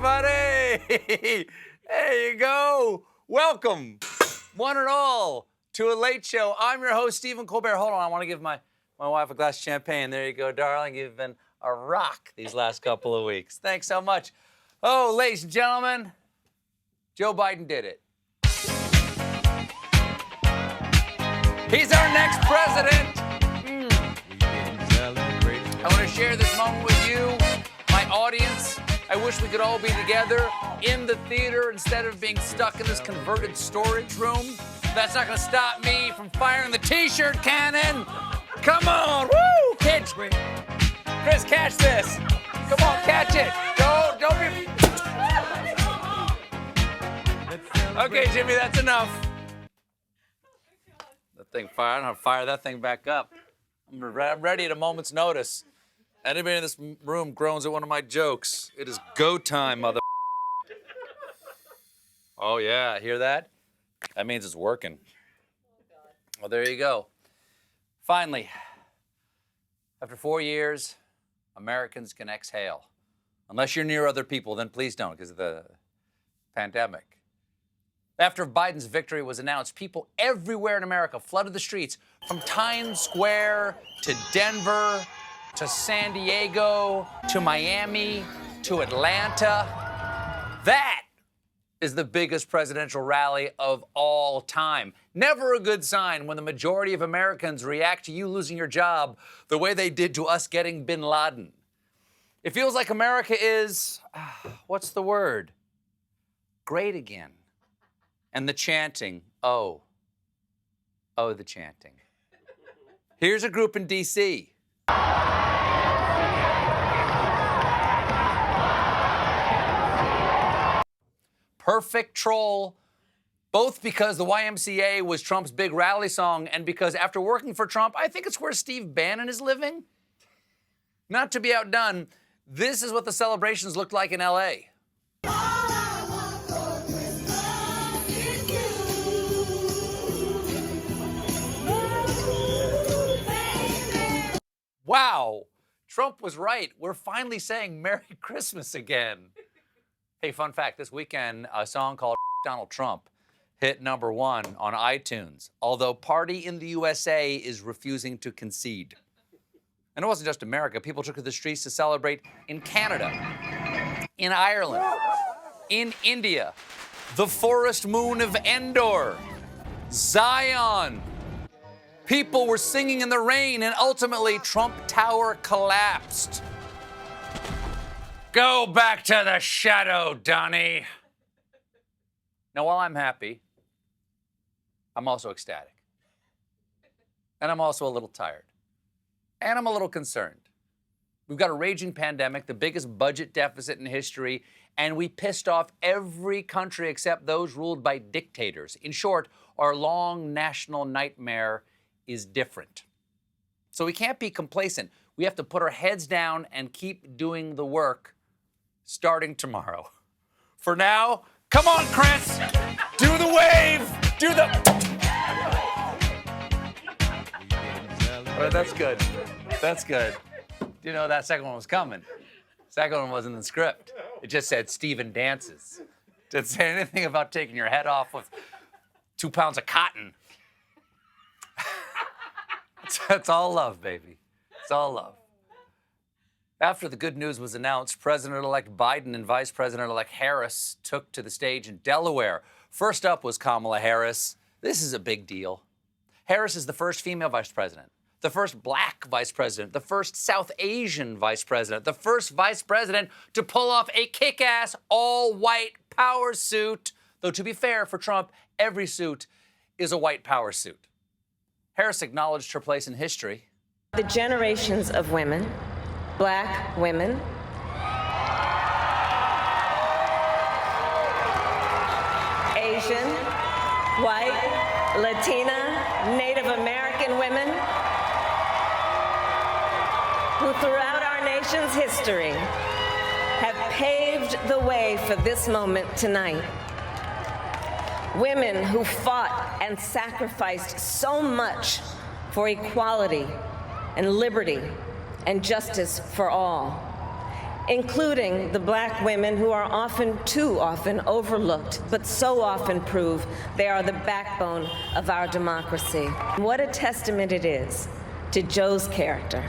everybody. There you go. Welcome, one and all, to a late show. I'm your host, Stephen Colbert. Hold on, I want to give my wife a glass of champagne. There you go, darling. You've been a rock these last couple of weeks. Thanks so much. Oh, ladies and gentlemen, Joe Biden did it. He's our next president. I want to share this moment with you, my audience. I wish we could all be together in the theater instead of being stuck in this converted storage room. That's not going to stop me from firing the T-shirt cannon. Come on, woo, kids. Chris, catch this. Come on, catch it. Don't be. Okay, Jimmy, that's enough. That thing fire. I'm gonna fire that thing back up. I'm ready at a moment's notice. Anybody in this room groans at one of my jokes, it is go time, mother. Oh yeah, hear that? That means it's working. Well, there you go. Finally, after 4 years, Americans can exhale. Unless you're near other people, then please don't, because of the pandemic. After Biden's victory was announced, people everywhere in America flooded the streets, from Times Square to Denver to San Diego to Miami to Atlanta. That is the biggest presidential rally of all time. Never a good sign when the majority of Americans react to you losing your job the way they did to us getting bin Laden. It feels like America is, what's the word? Great again. And the chanting, oh, the chanting. Here's a group in D.C. Perfect troll, both because the YMCA was Trump's big rally song and because after working for Trump, I think it's where Steve Bannon is living. Not to be outdone, this is what the celebrations looked like in L.A. Wow, Trump was right. We're finally saying Merry Christmas again. Hey, fun fact, this weekend, a song called Donald Trump hit #1 on iTunes, although Party in the USA is refusing to concede. And it wasn't just America. People took to the streets to celebrate in Canada, in Ireland, in India, the forest moon of Endor, Zion. People were singing in the rain, and ultimately, Trump Tower collapsed. Go back to the shadow, Donnie. Now, while I'm happy, I'm also ecstatic. And I'm also a little tired. And I'm a little concerned. We've got a raging pandemic, the biggest budget deficit in history, and we pissed off every country except those ruled by dictators. In short, our long national nightmare is different. So we can't be complacent. We have to put our heads down and keep doing the work starting tomorrow. For now, come on, Chris! Do the wave! Do the... All right, that's good. That's good. You know, that second one was coming. Second one wasn't in the script. It just said Steven dances. Didn't say anything about taking your head off with 2 pounds of cotton. It's all love, baby. It's all love. After the good news was announced, President-elect Biden and Vice President-elect Harris took to the stage in Delaware. First up was Kamala Harris. This is a big deal. Harris is the first female vice president, the first black vice president, the first South Asian vice president, the first vice president to pull off a kick-ass all-white power suit. Though to be fair, for Trump, every suit is a white power suit. Harris acknowledged her place in history. The generations of women, black women, Asian, white, Latina, Native American women, who throughout our nation's history have paved the way for this moment tonight. Women who fought and sacrificed so much for equality and liberty and justice for all. including the black women who are often, too often, overlooked, but so often prove they are the backbone of our democracy. What a testament it is to Joe's character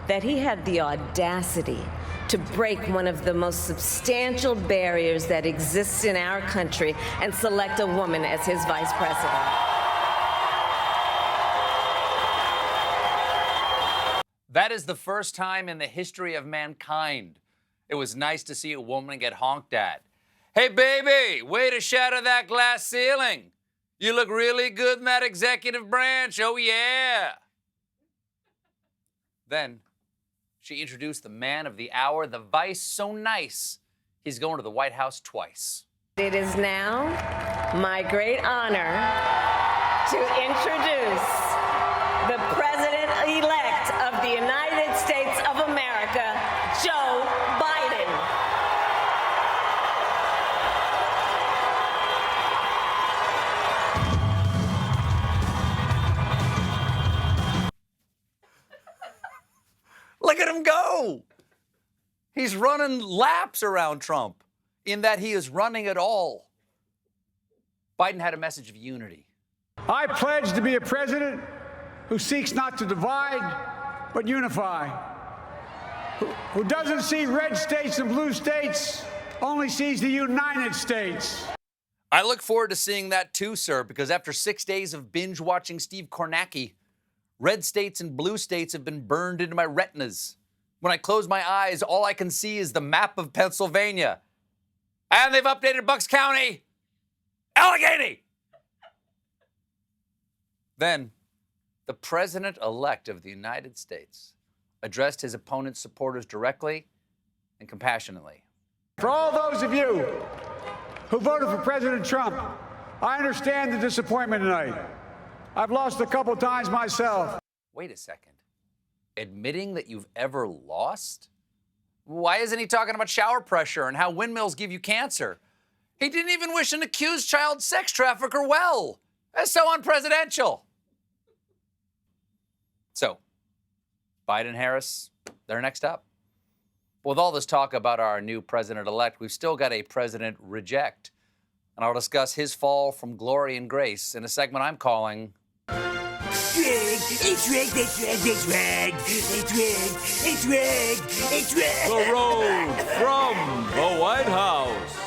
that he had the audacity to break one of the most substantial barriers that exists in our country and select a woman as his vice president. That is the first time in the history of mankind it was nice to see a woman get honked at. Hey, baby, way to shatter that glass ceiling. You look really good in that executive branch. Oh, yeah. Then she introduced the man of the hour, the vice so nice, he's going to the White House twice. It is now my great honor to introduce the President-elect of the United States of America, Joe Biden. Look at him go. He's running laps around Trump in that he is running it all. Biden had a message of unity. I pledge to be a president who seeks not to divide, but unify. Who doesn't see red states and blue states, only sees the United States. I look forward to seeing that too, sir, because after 6 days of binge watching Steve Kornacki, red states and blue states have been burned into my retinas. When I close my eyes, all I can see is the map of Pennsylvania. And they've updated Bucks County. Allegheny! Then, the President-elect of the United States addressed his opponent's supporters directly and compassionately. For all those of you who voted for President Trump, I understand the disappointment tonight. I've lost a couple times myself. Wait a second. Admitting that you've ever lost? Why isn't he talking about shower pressure and how windmills give you cancer? He didn't even wish an accused child sex trafficker well. That's so unpresidential. So, Biden and Harris, they're next up. With all this talk about our new president-elect, we've still got a president-reject. And I'll discuss his fall from glory and grace in a segment I'm calling... It's rigged, it's rigged, it's rigged, it's rigged, it's rigged, it's rigged. The road from the White House.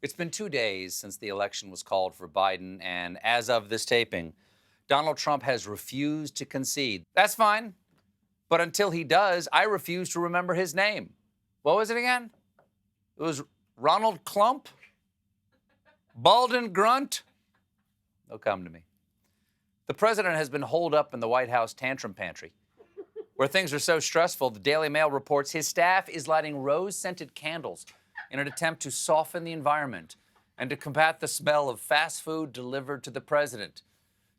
It's been 2 days since the election was called for Biden, and as of this taping, Donald Trump has refused to concede. That's fine, but until he does, I refuse to remember his name. What was it again? It was Ronald Clump? Baldwin Grunt? They'll come to me. The president has been holed up in the White House tantrum pantry, where things are so stressful, the Daily Mail reports his staff is lighting rose-scented candles in an attempt to soften the environment and to combat the smell of fast food delivered to the president.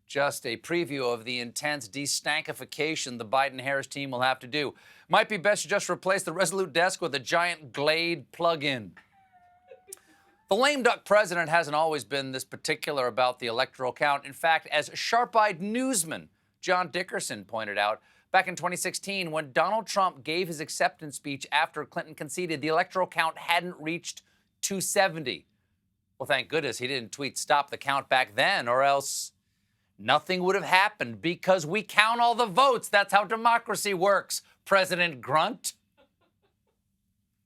Just a preview of the intense de-stankification the Biden-Harris team will have to do. Might be best to just replace the Resolute desk with a giant Glade plug-in. The lame duck president hasn't always been this particular about the electoral count. In fact, as sharp-eyed newsman John Dickerson pointed out, back in 2016, when Donald Trump gave his acceptance speech after Clinton conceded, the electoral count hadn't reached 270. Well, thank goodness he didn't tweet "stop the count" back then, or else nothing would have happened because we count all the votes. That's how democracy works, President Grunt.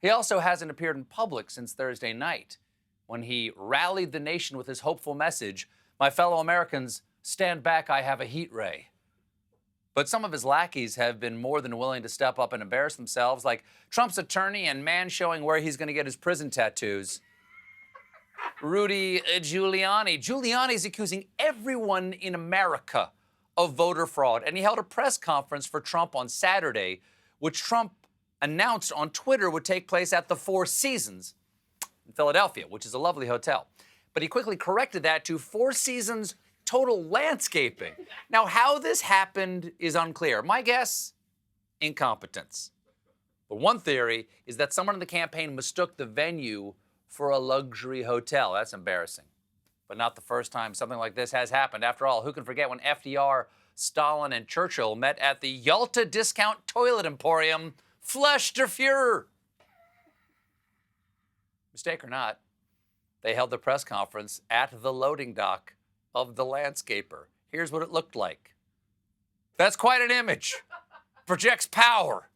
He also hasn't appeared in public since Thursday night, when he rallied the nation with his hopeful message, "My fellow Americans, stand back, I have a heat ray." But some of his lackeys have been more than willing to step up and embarrass themselves, like Trump's attorney and man showing where he's going to get his prison tattoos, Rudy Giuliani. Giuliani's accusing everyone in America of voter fraud, and he held a press conference for Trump on Saturday, which Trump announced on Twitter would take place at the Four Seasons in Philadelphia, which is a lovely hotel. But he quickly corrected that to Four Seasons Total Landscaping. Now, how this happened is unclear. My guess, incompetence. But one theory is that someone in the campaign mistook the venue for a luxury hotel. That's embarrassing. But not the first time something like this has happened. After all, who can forget when FDR, Stalin, and Churchill met at the Yalta Discount Toilet Emporium Flesh der Führer. Mistake or not, they held the press conference at the loading dock of the Landscaper. Here's what it looked like. That's quite an image. Projects power.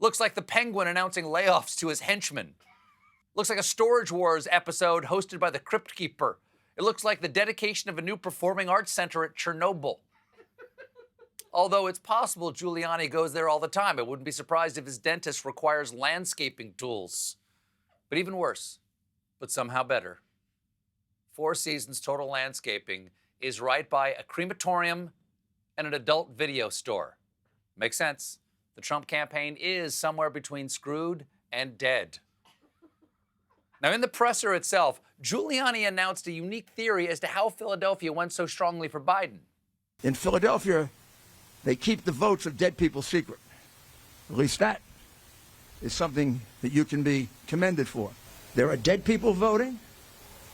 Looks like the Penguin announcing layoffs to his henchmen. Looks like a Storage Wars episode hosted by the Crypt Keeper. It looks like the dedication of a new performing arts center at Chernobyl. Although it's possible Giuliani goes there all the time. I wouldn't be surprised if his dentist requires landscaping tools. But even worse, but somehow better, Four Seasons Total Landscaping is right by a crematorium and an adult video store. Makes sense. The Trump campaign is somewhere between screwed and dead. Now, in the presser itself, Giuliani announced a unique theory as to how Philadelphia went so strongly for Biden. In Philadelphia, they keep the votes of dead people secret. At least that is something that you can be commended for. There are dead people voting,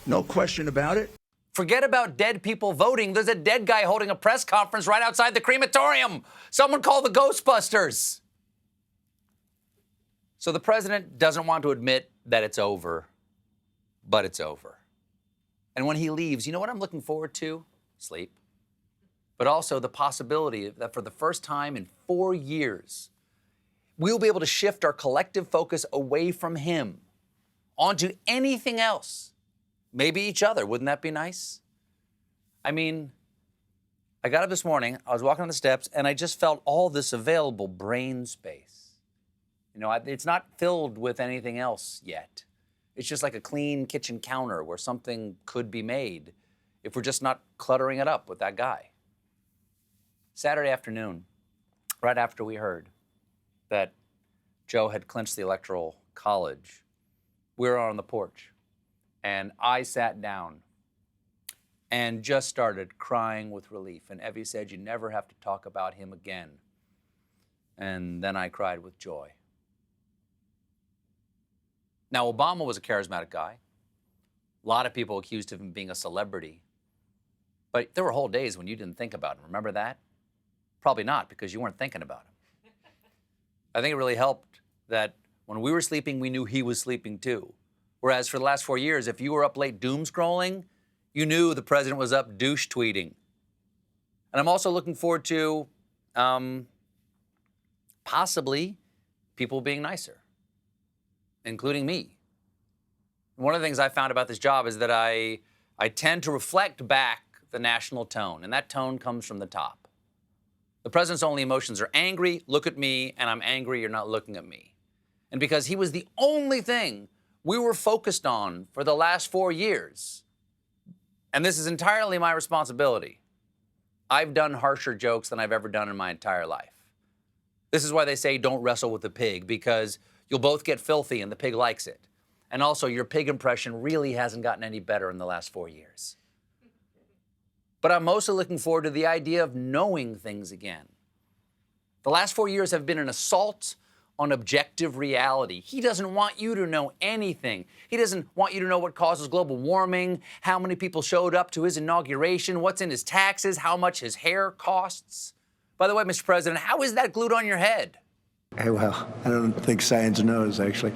no question about it. Forget about dead people voting. There's a dead guy holding a press conference right outside the crematorium. Someone call the Ghostbusters. So the president doesn't want to admit that it's over, but it's over. And when he leaves, you know what I'm looking forward to? Sleep. But also the possibility that for the first time in 4 years, we'll be able to shift our collective focus away from him onto anything else. Maybe each other. Wouldn't that be nice? I mean, I got up this morning, I was walking on the steps, and I just felt all this available brain space. You know, it's not filled with anything else yet. It's just like a clean kitchen counter where something could be made if we're just not cluttering it up with that guy. Saturday afternoon, right after we heard that Joe had clinched the Electoral College, we were on the porch, and I sat down and just started crying with relief. And Evie said, "You never have to talk about him again." And then I cried with joy. Now, Obama was a charismatic guy. A lot of people accused him of being a celebrity. But there were whole days when you didn't think about him. Remember that? Probably not, because you weren't thinking about him. I think it really helped that when we were sleeping, we knew he was sleeping too. Whereas for the last 4 years, if you were up late doom scrolling, you knew the president was up douche tweeting. And I'm also looking forward to possibly people being nicer, including me. One of the things I found about this job is that I tend to reflect back the national tone, and that tone comes from the top. The president's only emotions are angry, look at me, and I'm angry, you're not looking at me. And because he was the only thing we were focused on for the last 4 years, and this is entirely my responsibility, I've done harsher jokes than I've ever done in my entire life. This is why they say don't wrestle with the pig, because you'll both get filthy and the pig likes it. And also, your pig impression really hasn't gotten any better in the last 4 years. But I'm mostly looking forward to the idea of knowing things again. The last 4 years have been an assault on objective reality. He doesn't want you to know anything. He doesn't want you to know what causes global warming, how many people showed up to his inauguration, what's in his taxes, how much his hair costs. By the way, Mr. President, how is that glued on your head? Well, I don't think science knows, actually.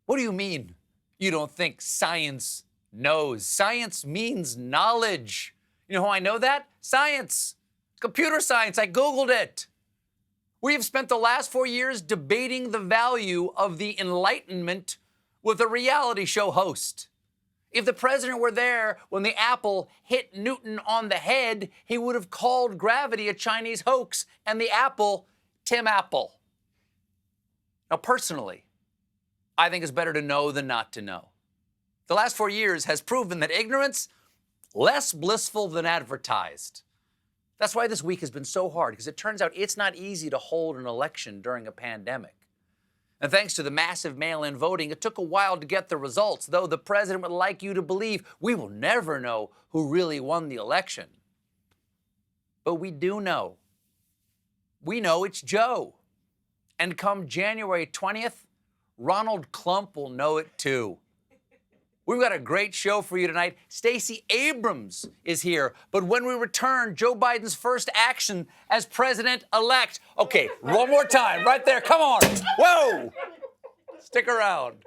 What do you mean you don't think science knows? Science means knowledge. You know how I know that? Science. Computer science. I Googled it. We have spent the last 4 years debating the value of the Enlightenment with a reality show host. If the president were there when the apple hit Newton on the head, he would have called gravity a Chinese hoax and the apple Tim Apple. Now, personally, I think it's better to know than not to know. The last 4 years has proven that ignorance, less blissful than advertised. That's why this week has been so hard, because it turns out it's not easy to hold an election during a pandemic. And thanks to the massive mail-in voting, it took a while to get the results, though the president would like you to believe we will never know who really won the election. But we do know. We know it's Joe. And come January 20th, Ronald Klump will know it too. We've got a great show for you tonight. Stacey Abrams is here. But when we return, Joe Biden's first action as president-elect. Okay, one more time, right there. Come on. Whoa! Stick around.